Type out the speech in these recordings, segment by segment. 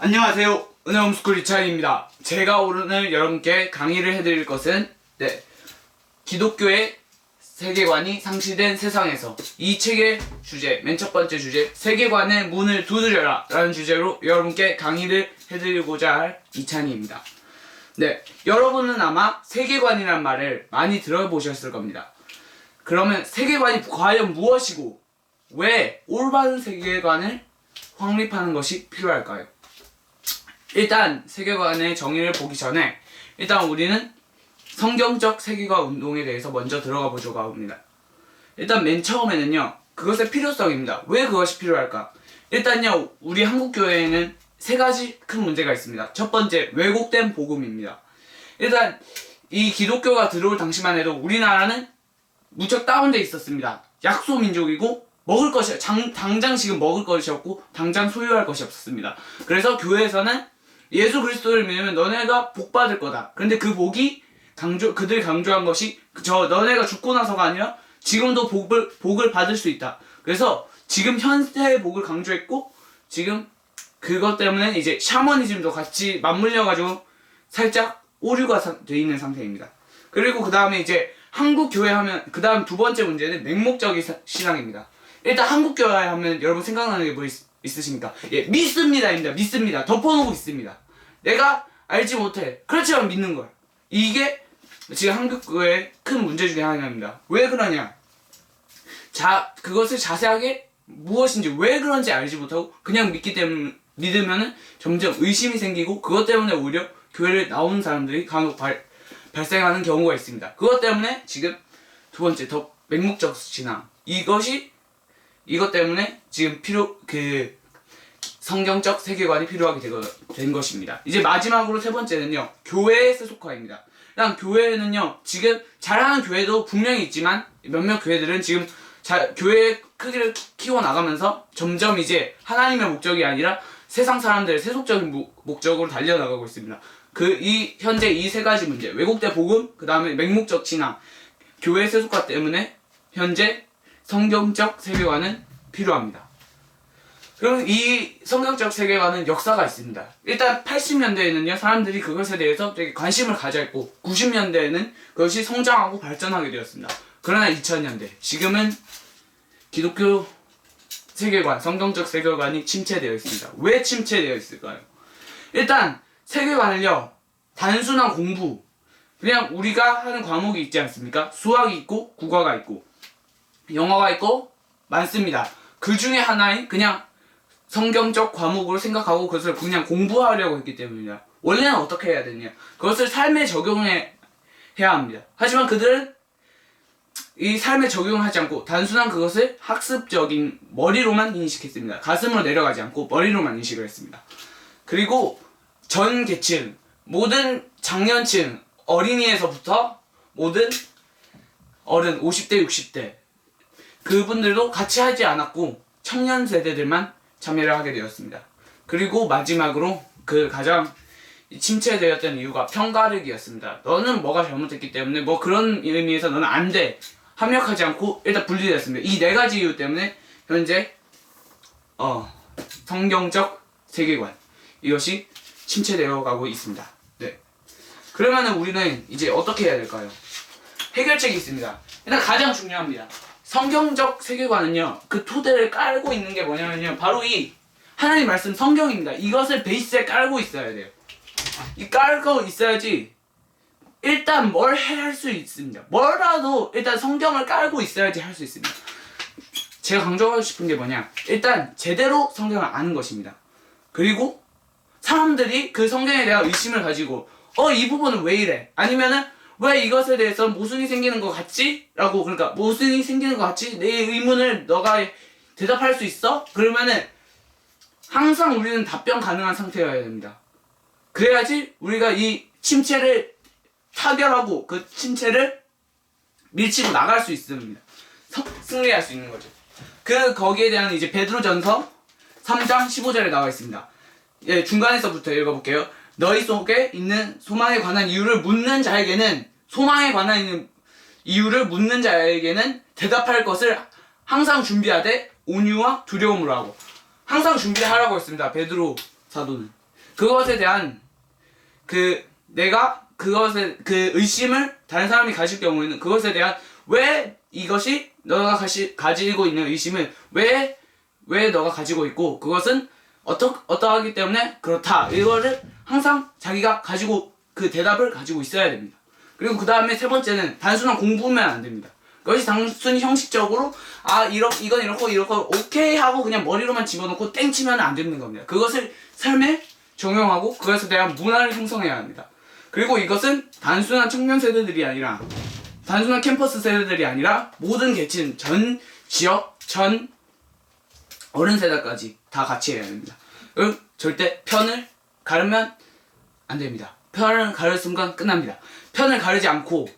안녕하세요. 은혜홈스쿨 이차현입니다. 제가 오늘 여러분께 강의를 해드릴 것은 기독교의 세계관이 상실된 세상에서 이 책의 주제, 맨 첫 번째 주제, 세계관의 문을 두드려라 라는 주제로 여러분께 강의를 해드리고자 할 이찬희입니다. 여러분은 아마 세계관이란 말을 많이 들어보셨을 겁니다. 그러면 세계관이 과연 무엇이고 왜 올바른 세계관을 확립하는 것이 필요할까요? 일단 세계관의 정의를 보기 전에 일단 우리는 성경적 세계관 운동에 대해서 먼저 들어가 보자고 합니다. 일단 맨 처음에는요, 그것의 필요성입니다. 왜 그것이 필요할까? 일단요, 우리 한국교회에는 세 가지 큰 문제가 있습니다. 첫 번째, 왜곡된 복음입니다. 일단 이 기독교가 들어올 당시만 해도 우리나라는 무척 다운돼 있었습니다. 약소 민족이고 먹을 것이 당장 지금 먹을 것이 없고 당장 소유할 것이 없었습니다. 그래서 교회에서는 예수 그리스도를 믿으면 너네가 복 받을 거다. 그런데 그 복이 그들이 강조한 것이 너네가 죽고 나서가 아니라 지금도 복을 받을 수 있다. 그래서 지금 현재의 복을 강조했고, 지금 그것 때문에 이제 샤머니즘도 같이 맞물려 가지고 살짝 오류가 돼 있는 상태입니다. 그리고 그 다음에 이제 한국 교회 하면 그 다음 두 번째 문제는 맹목적인 신앙입니다. 일단 한국 교회 하면 여러분 생각나는 게 뭐 있으십니까? 믿습니다입니다. 믿습니다. 덮어놓고 있습니다. 내가 알지 못해. 그렇지만 믿는 거야. 이게 지금 한국 교회의 큰 문제 중에 하나입니다. 왜 그러냐? 그것을 자세하게 무엇인지 왜 그런지 알지 못하고 그냥 믿으면은 점점 의심이 생기고, 그것 때문에 오히려 교회를 나오는 사람들이 간혹 발생하는 경우가 있습니다. 그것 때문에 지금 두 번째, 더 맹목적 신앙. 이것 때문에 지금 성경적 세계관이 필요하게 된 것입니다. 이제 마지막으로 세 번째는요, 교회의 세속화입니다. 일단 교회는요, 지금 잘하는 교회도 분명히 있지만 몇몇 교회들은 지금 교회의 크기를 키워나가면서 점점 이제 하나님의 목적이 아니라 세상 사람들의 세속적인 목적으로 달려나가고 있습니다. 현재 이 세 가지 문제, 왜곡된 복음, 그 다음에 맹목적 신앙, 교회 세속화 때문에 현재 성경적 세계관은 필요합니다. 그럼 이 성경적 세계관은 역사가 있습니다. 일단 80년대에는요, 사람들이 그것에 대해서 되게 관심을 가져있고 90년대에는 그것이 성장하고 발전하게 되었습니다. 그러나 2000년대, 지금은 기독교 세계관, 성경적 세계관이 침체되어 있습니다. 왜 침체되어 있을까요? 일단 세계관을요, 단순한 공부, 그냥 우리가 하는 과목이 있지 않습니까? 수학이 있고 국어가 있고 영어가 있고 많습니다. 그 중에 하나인 그냥 성경적 과목으로 생각하고 그것을 그냥 공부하려고 했기 때문입니다. 원래는 어떻게 해야 되냐? 그것을 삶에 적용해야 합니다. 하지만 그들은 이 삶에 적용하지 않고 단순한 그것을 학습적인 머리로만 인식했습니다. 가슴으로 내려가지 않고 머리로만 인식을 했습니다. 그리고 전 계층, 모든 장년층, 어린이에서부터 모든 어른 50대, 60대 그분들도 같이 하지 않았고 청년 세대들만 참여를 하게 되었습니다. 그리고 마지막으로 가장 침체되었던 이유가 편가르기였습니다. 너는 뭐가 잘못했기 때문에 그런 의미에서 너는 안 돼. 합력하지 않고 일단 분리되었습니다. 이 네 가지 이유 때문에 현재 성경적 세계관, 이것이 침체되어 가고 있습니다. 그러면은 우리는 이제 어떻게 해야 될까요? 해결책이 있습니다. 일단 가장 중요합니다. 성경적 세계관은요, 그 토대를 깔고 있는 게 뭐냐면요, 바로 이 하나님 말씀 성경입니다. 이것을 베이스에 깔고 있어야 돼요. 깔고 있어야지 일단 뭘 할 수 있습니다. 뭐라도 일단 성경을 깔고 있어야지 할 수 있습니다. 제가 강조하고 싶은 게 뭐냐, 일단 제대로 성경을 아는 것입니다. 그리고 사람들이 그 성경에 대한 의심을 가지고 이 부분은 왜 이래? 아니면은 왜 이것에 대해서 모순이 생기는 것 같지? 그러니까 모순이 생기는 것 같지? 내 의문을 너가 대답할 수 있어? 그러면은 항상 우리는 답변 가능한 상태여야 됩니다. 그래야지 우리가 이 침체를 타결하고 그 침체를 밀치고 나갈 수 있습니다. 승리할 수 있는 거죠. 거기에 대한 이제 베드로전서 3장 15절에 나와 있습니다. 중간에서부터 읽어볼게요. 너희 속에 있는 소망에 관한 이유를 묻는 자에게는 대답할 것을 항상 준비하되 온유와 두려움으로 하고, 항상 준비하라고 했습니다. 베드로 사도는 그것에 대한 내가 그것에 의심을 다른 사람이 가질 경우에는 그것에 대한 왜 이것이 너가 가지고 있는 의심을 왜 너가 가지고 있고 그것은 어떠하기 때문에 그렇다. 이거를 항상 자기가 가지고 그 대답을 가지고 있어야 됩니다. 그리고 그 다음에 세 번째는 단순한 공부면 안 됩니다. 그것이 단순히 형식적으로 이건 이렇고 오케이 하고 그냥 머리로만 집어넣고 땡 치면 안 되는 겁니다. 그것을 삶에 적용하고 그것에 대한 문화를 형성해야 합니다. 그리고 이것은 단순한 청년 세대들이 아니라 단순한 캠퍼스 세대들이 아니라 모든 계층, 전 지역, 전 어른 세대까지 다 같이 해야 됩니다. 절대 편을 가르면 안 됩니다. 편을 가를 순간 끝납니다. 편을 가르지 않고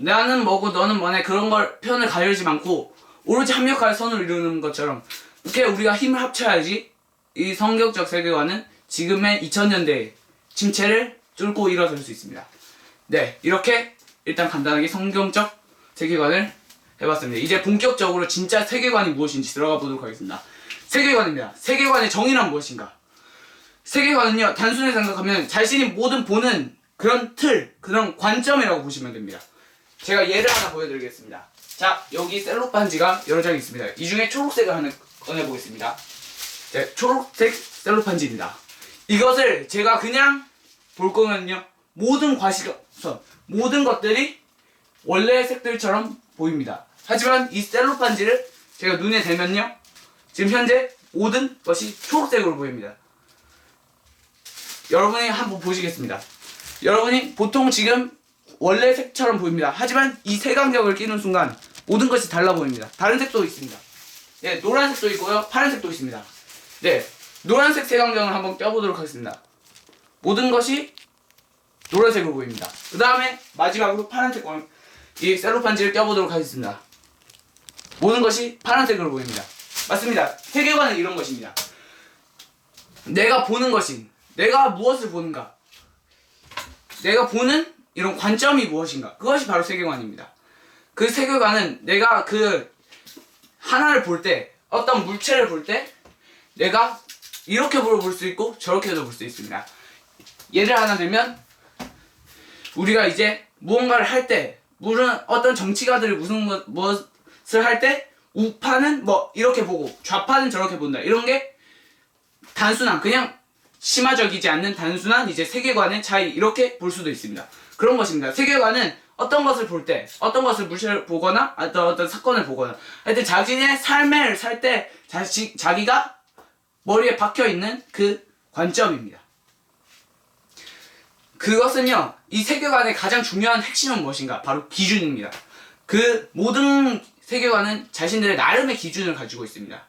나는 뭐고 너는 뭐네 그런 걸 편을 가르지 않고 오로지 합력할 선을 이루는 것처럼 이렇게 우리가 힘을 합쳐야지 이 성경적 세계관은 지금의 2000년대의 침체를 뚫고 일어설 수 있습니다. 네, 이렇게 일단 간단하게 성경적 세계관을 해봤습니다. 이제 본격적으로 진짜 세계관이 무엇인지 들어가 보도록 하겠습니다. 세계관입니다. 세계관의 정의란 무엇인가? 세계관은요, 단순히 생각하면 자신이 모든 보는 그런 틀, 그런 관점이라고 보시면 됩니다. 제가 예를 하나 보여드리겠습니다. 자, 여기 셀로판지가 여러 장이 있습니다. 이 중에 초록색을 하나 꺼내보겠습니다. 네, 초록색 셀로판지입니다. 이것을 제가 그냥 볼 거면요, 모든 과시선, 모든 것들이 원래의 색들처럼 보입니다. 하지만 이 셀로판지를 제가 눈에 대면요, 지금 현재 모든 것이 초록색으로 보입니다. 여러분이 한번 보시겠습니다. 여러분이 보통 지금 원래 색처럼 보입니다. 하지만 이 색안경을 끼는 순간 모든 것이 달라 보입니다. 다른 색도 있습니다. 네, 노란색도 있고요, 파란색도 있습니다. 네, 노란색 색안경을 한번 껴보도록 하겠습니다. 모든 것이 노란색으로 보입니다. 그 다음에 마지막으로 파란색 이 셀로판지를 껴보도록 하겠습니다. 모든 것이 파란색으로 보입니다. 맞습니다. 세계관은 이런 것입니다. 내가 보는 것인, 내가 무엇을 보는가, 내가 보는 이런 관점이 무엇인가, 그것이 바로 세계관입니다. 그 세계관은 내가 그 하나를 볼 때, 어떤 물체를 볼 때 내가 이렇게 볼 수 있고 저렇게도 볼 수 있습니다. 예를 하나 들면 우리가 이제 무언가를 할 때, 물론 어떤 정치가들이 무엇을 할 때 우파는 뭐 이렇게 보고 좌파는 저렇게 본다, 이런 게 단순한, 그냥 심화적이지 않는 단순한 이제 세계관의 차이, 이렇게 볼 수도 있습니다. 그런 것입니다. 세계관은 어떤 것을 볼 때, 어떤 것을 물체를 보거나 어떤 사건을 보거나 하여튼 자신의 삶을 살 때 자기가 머리에 박혀있는 그 관점입니다. 그것은요, 이 세계관의 가장 중요한 핵심은 무엇인가? 바로 기준입니다. 그 모든 세계관은 자신들의 나름의 기준을 가지고 있습니다.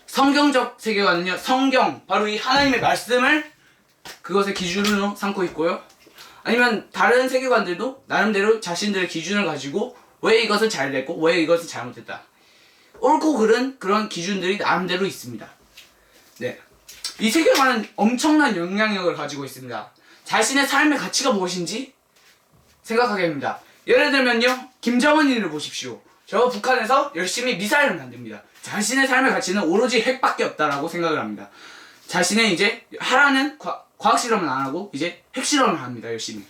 성경적 세계관은요, 성경, 바로 이 하나님의 말씀을 그것의 기준으로 삼고 있고요. 아니면 다른 세계관들도 나름대로 자신들의 기준을 가지고 왜 이것은 잘 됐고 왜 이것은 잘못됐다, 옳고 그른 그런 기준들이 나름대로 있습니다. 네, 이 세계관은 엄청난 영향력을 가지고 있습니다. 자신의 삶의 가치가 무엇인지 생각하게 됩니다. 예를 들면요, 김정은이를 보십시오. 저 북한에서 열심히 미사일을 만듭니다. 자신의 삶의 가치는 오로지 핵밖에 없다라고 생각을 합니다. 자신의 이제 하라는 과학 실험을 안 하고 이제 핵 실험을 합니다. 열심히.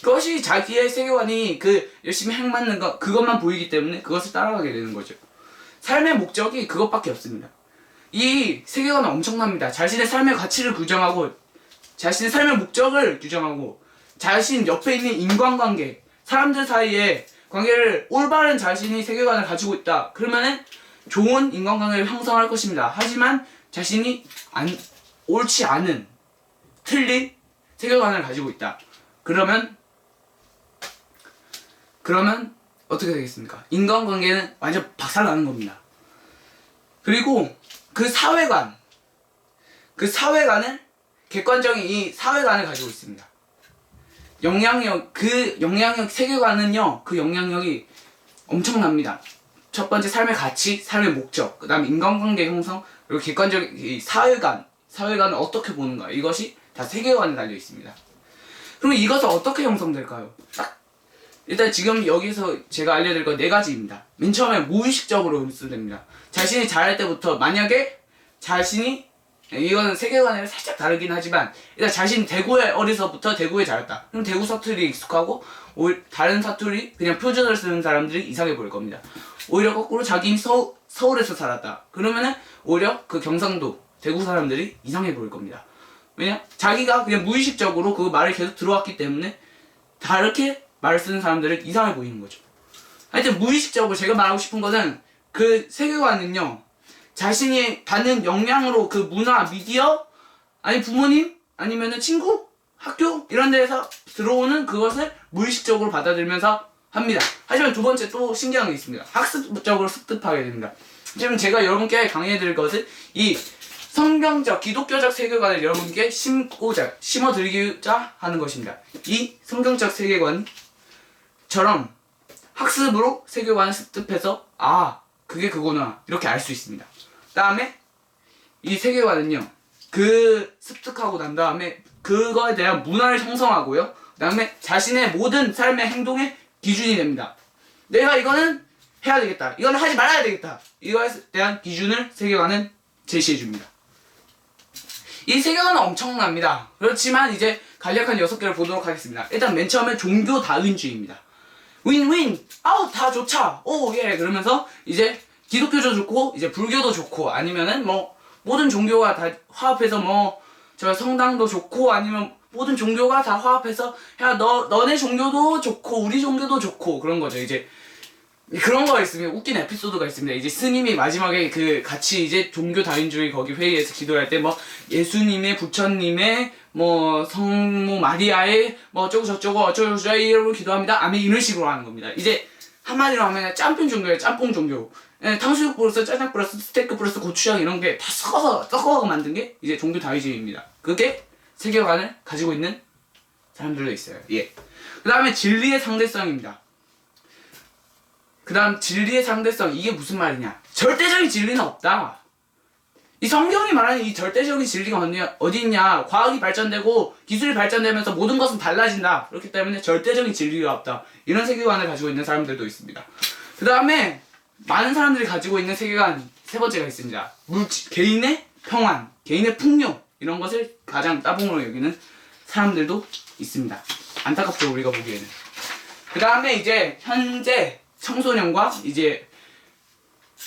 그것이 자기의 세계관이 그 열심히 핵 만든 것, 그것만 보이기 때문에 그것을 따라가게 되는 거죠. 삶의 목적이 그것밖에 없습니다. 이 세계관은 엄청납니다. 자신의 삶의 가치를 규정하고 자신의 삶의 목적을 규정하고 자신 옆에 있는 인간관계, 사람들 사이의 관계를 올바른 자신이 세계관을 가지고 있다, 그러면은 좋은 인간관계를 형성할 것입니다. 하지만 자신이 옳지 않은, 틀린 세계관을 가지고 있다, 그러면 어떻게 되겠습니까? 인간관계는 완전 박살나는 겁니다. 그리고 그 사회관을 객관적인 이 사회관을 가지고 있습니다. 세계관은요, 그 영향력이 엄청납니다. 첫 번째 삶의 가치, 삶의 목적, 그 다음에 인간관계 형성, 그리고 객관적인 이 사회관을 어떻게 보는가, 이것이 다 세계관에 달려 있습니다. 그럼 이것은 어떻게 형성될까요? 일단 지금 여기서 제가 알려드릴 건 4가지입니다. 맨 처음에 무의식적으로 흡수됩니다. 자신이 자랄 때부터 만약에 자신이 이거는 세계관이 살짝 다르긴 하지만 일단 자신 대구에 어려서부터 대구에 자랐다. 그럼 대구 사투리 익숙하고 다른 사투리 그냥 표준어를 쓰는 사람들이 이상해 보일 겁니다. 오히려 거꾸로 자기 서울에서 살았다. 그러면은 오히려 그 경상도 대구 사람들이 이상해 보일 겁니다. 왜냐? 자기가 그냥 무의식적으로 그 말을 계속 들어왔기 때문에 다르게 말을 쓰는 사람들은 이상해 보이는 거죠. 하여튼 무의식적으로 제가 말하고 싶은 거는 그 세계관은요, 자신이 받는 영향으로 그 문화, 미디어, 아니 부모님, 아니면은 친구, 학교 이런 데에서 들어오는 그것을 무의식적으로 받아들이면서 합니다. 하지만 두 번째 또 신기한 게 있습니다. 학습적으로 습득하게 됩니다. 지금 제가 여러분께 강의해드릴 것은 이 성경적, 기독교적 세계관을 여러분께 심어드리고자 하는 것입니다. 이 성경적 세계관처럼 학습으로 세계관을 습득해서 아, 그게 그거나 이렇게 알 수 있습니다. 다음에 이 세계관은요, 그 습득하고 난 다음에 그거에 대한 문화를 형성하고요, 그 다음에 자신의 모든 삶의 행동의 기준이 됩니다. 내가 이거는 해야 되겠다, 이거는 하지 말아야 되겠다, 이거에 대한 기준을 세계관은 제시해줍니다. 이 세계관은 엄청납니다. 그렇지만 이제 간략한 6개를 보도록 하겠습니다. 일단 맨 처음에 종교 다윈주의입니다. 윈윈! 아우 다 좋자! 오 예! 그러면서 이제 기독교도 좋고 이제 불교도 좋고 아니면은 뭐 모든 종교가 다 화합해서 뭐 저 성당도 좋고 아니면 모든 종교가 다 화합해서 야 너네 종교도 좋고 우리 종교도 좋고 그런 거죠. 이제 그런 거가 있습니다. 웃긴 에피소드가 있습니다. 이제 스님이 마지막에 그 같이 이제 종교 다윈주의 거기 회의에서 기도할 때 뭐 예수님의, 부처님의, 뭐 성모 마리아의 뭐 어쩌고 저쩌고 어쩌고 저쩌고 이러고 기도합니다. 아멘 이런 식으로 하는 겁니다. 이제 한마디로 하면 짬뽕 종교예요. 짬뽕 종교. 예, 탕수육 플러스 짜장 플러스 스테이크 플러스 고추장 이런 게 다 섞어서 만든 게 이제 종교 다윈주의입니다. 그게 세계관을 가지고 있는 사람들도 있어요. 예. 그 다음에 진리의 상대성입니다. 그 다음 진리의 상대성, 이게 무슨 말이냐? 절대적인 진리는 없다. 이 성경이 말하는 이 절대적인 진리가 어디 있냐? 과학이 발전되고 기술이 발전되면서 모든 것은 달라진다. 그렇기 때문에 절대적인 진리가 없다. 이런 세계관을 가지고 있는 사람들도 있습니다. 그 다음에 많은 사람들이 가지고 있는 세계관 세 번째가 있습니다. 개인의 평안, 개인의 풍요 이런 것을 가장 따봉으로 여기는 사람들도 있습니다. 안타깝죠, 우리가 보기에는. 그 다음에 이제 현재 청소년과 이제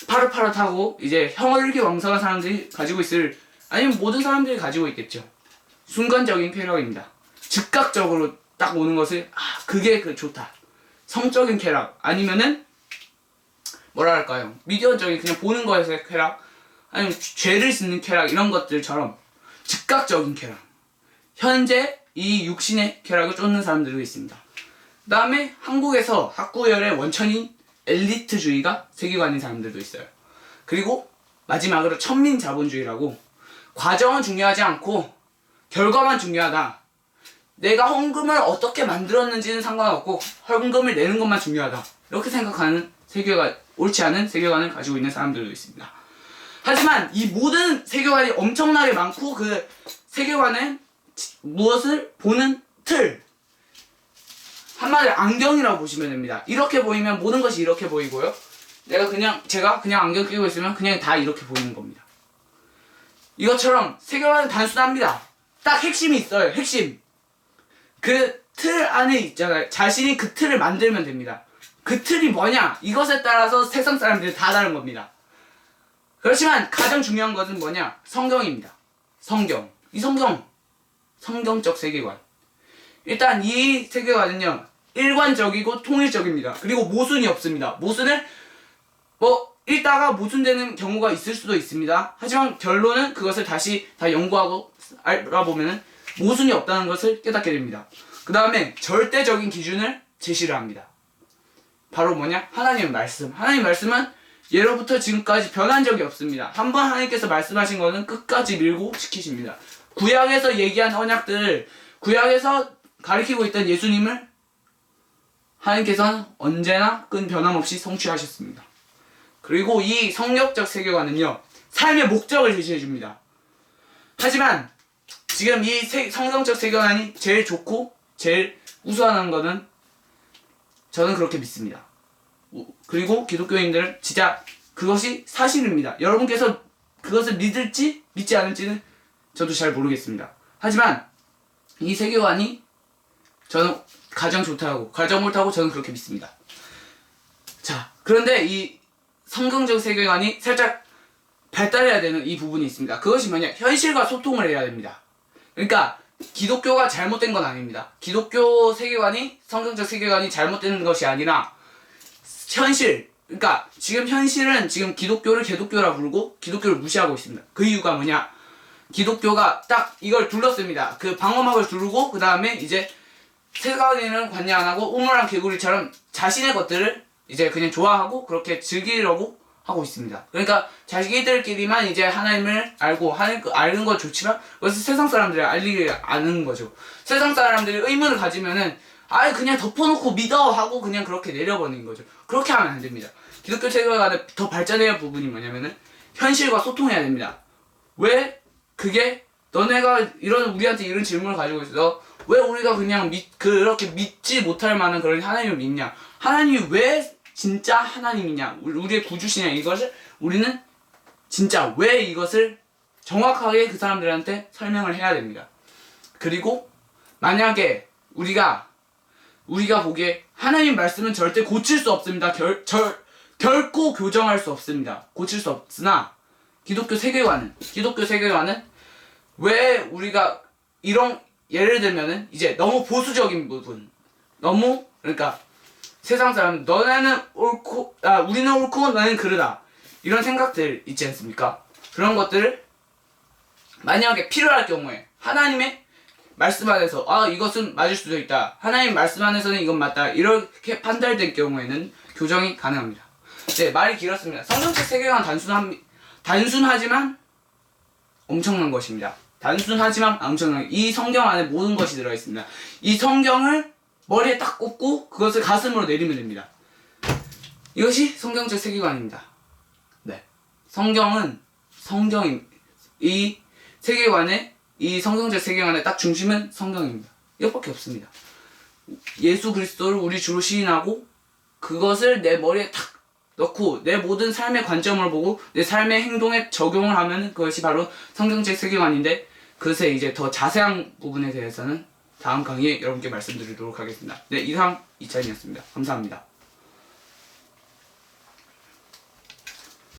파릇파릇하고 이제 혈기왕성한 사람들이 가지고 있을, 아니면 모든 사람들이 가지고 있겠죠. 순간적인 쾌락입니다. 즉각적으로 딱 오는 것을 그게 좋다. 성적인 쾌락 아니면은 뭐랄까요, 미디어적인 그냥 보는 거에서의 쾌락, 아니면 죄를 짓는 쾌락 이런 것들처럼 즉각적인 쾌락, 현재 이 육신의 쾌락을 쫓는 사람들도 있습니다. 그 다음에 한국에서 학구열의 원천인 엘리트주의가 세계관인 사람들도 있어요. 그리고 마지막으로 천민자본주의라고 과정은 중요하지 않고 결과만 중요하다. 내가 헌금을 어떻게 만들었는지는 상관없고 헌금을 내는 것만 중요하다. 이렇게 생각하는 세계관, 옳지 않은 세계관을 가지고 있는 사람들도 있습니다. 하지만 이 모든 세계관이 엄청나게 많고 그 세계관은 무엇을 보는 틀, 한마디로 안경이라고 보시면 됩니다. 이렇게 보이면 모든 것이 이렇게 보이고요. 제가 그냥 안경 끼고 있으면 그냥 다 이렇게 보이는 겁니다. 이것처럼 세계관은 단순합니다. 딱 핵심이 있어요. 핵심. 그 틀 안에 있잖아요. 자신이 그 틀을 만들면 됩니다. 그 틀이 뭐냐? 이것에 따라서 세상 사람들이 다 다른 겁니다. 그렇지만 가장 중요한 것은 뭐냐? 성경입니다. 성경. 이 성경적 세계관. 일단 이 세계관은요, 일관적이고 통일적입니다. 그리고 모순이 없습니다. 모순을 읽다가 모순되는 경우가 있을 수도 있습니다. 하지만 결론은 그것을 다시 다 연구하고 알아보면 모순이 없다는 것을 깨닫게 됩니다. 그 다음에 절대적인 기준을 제시를 합니다. 바로 뭐냐? 하나님의 말씀. 하나님의 말씀은 예로부터 지금까지 변한 적이 없습니다. 한번 하나님께서 말씀하신 것은 끝까지 밀고 지키십니다. 구약에서 얘기한 언약들, 구약에서 가리키고 있던 예수님을 하나님께서는 언제나 끈 변함없이 성취하셨습니다. 그리고 이 성경적 세계관은요, 삶의 목적을 제시해줍니다. 하지만 지금 이 성경적 세계관이 제일 좋고 제일 우수한 거는 저는 그렇게 믿습니다. 그리고 기독교인들은 진짜 그것이 사실입니다. 여러분께서 그것을 믿을지 믿지 않을지는 저도 잘 모르겠습니다. 하지만 이 세계관이 저는 가장 좋다고, 가장 옳다고 저는 그렇게 믿습니다. 자, 그런데 이 성경적 세계관이 살짝 발달해야 되는 이 부분이 있습니다. 그것이 뭐냐? 현실과 소통을 해야 됩니다. 그러니까 기독교가 잘못된 건 아닙니다. 기독교 세계관이, 성경적 세계관이 잘못된 것이 아니라 현실, 그러니까 지금 현실은 지금 기독교를 개독교라 부르고 기독교를 무시하고 있습니다. 그 이유가 뭐냐? 기독교가 딱 이걸 둘렀습니다. 그 방어막을 두르고 그 다음에 이제 세상에는 관여 안 하고 우물안 개구리처럼 자신의 것들을 이제 그냥 좋아하고 그렇게 즐기려고 하고 있습니다. 그러니까 자기들끼리만 이제 하나님을 알고 아는 건 좋지만 그것을 세상 사람들이 알리지 않는 거죠. 세상 사람들이 의문을 가지면은 아예 그냥 덮어놓고 믿어 하고 그냥 그렇게 내려버리는 거죠. 그렇게 하면 안 됩니다. 기독교 세계관의 더 발전해야 할 부분이 뭐냐면은 현실과 소통해야 됩니다. 왜 그게 너네가 우리한테 이런 질문을 가지고 있어? 왜 우리가 그냥 그렇게 믿지 못할 만한 그런 하나님을 믿냐? 하나님이 왜 진짜 하나님이냐? 우리의 구주시냐? 이것을 우리는 진짜 왜 이것을 정확하게 그 사람들한테 설명을 해야 됩니다. 그리고 만약에 우리가 보기에 하나님 말씀은 절대 고칠 수 없습니다. 결코 교정할 수 없습니다. 고칠 수 없으나 기독교 세계관은 왜 우리가 이런 예를 들면은 이제 너무 보수적인 부분, 너무 그러니까 세상 사람 너네는 옳고 우리는 옳고 너는 그르다 이런 생각들 있지 않습니까? 그런 것들을 만약에 필요할 경우에 하나님의 말씀 안에서 이것은 맞을 수도 있다, 하나님 말씀 안에서는 이건 맞다 이렇게 판단될 경우에는 교정이 가능합니다. 네, 말이 길었습니다. 성경책 세계관 단순하지만 엄청난 것입니다. 단순하지만 엄청난, 이 성경 안에 모든 것이 들어있습니다. 이 성경을 머리에 딱 꽂고 그것을 가슴으로 내리면 됩니다. 이것이 성경적 세계관입니다. 네, 이 세계관의, 이 성경적 세계관의 딱 중심은 성경입니다. 이것밖에 없습니다. 예수 그리스도를 우리 주로 시인하고 그것을 내 머리에 탁 넣고 내 모든 삶의 관점을 보고 내 삶의 행동에 적용을 하면 그것이 바로 성경적 세계관인데, 그것에 이제 더 자세한 부분에 대해서는 다음 강의에 여러분께 말씀드리도록 하겠습니다. 네, 이상 이찬이었습니다. 감사합니다.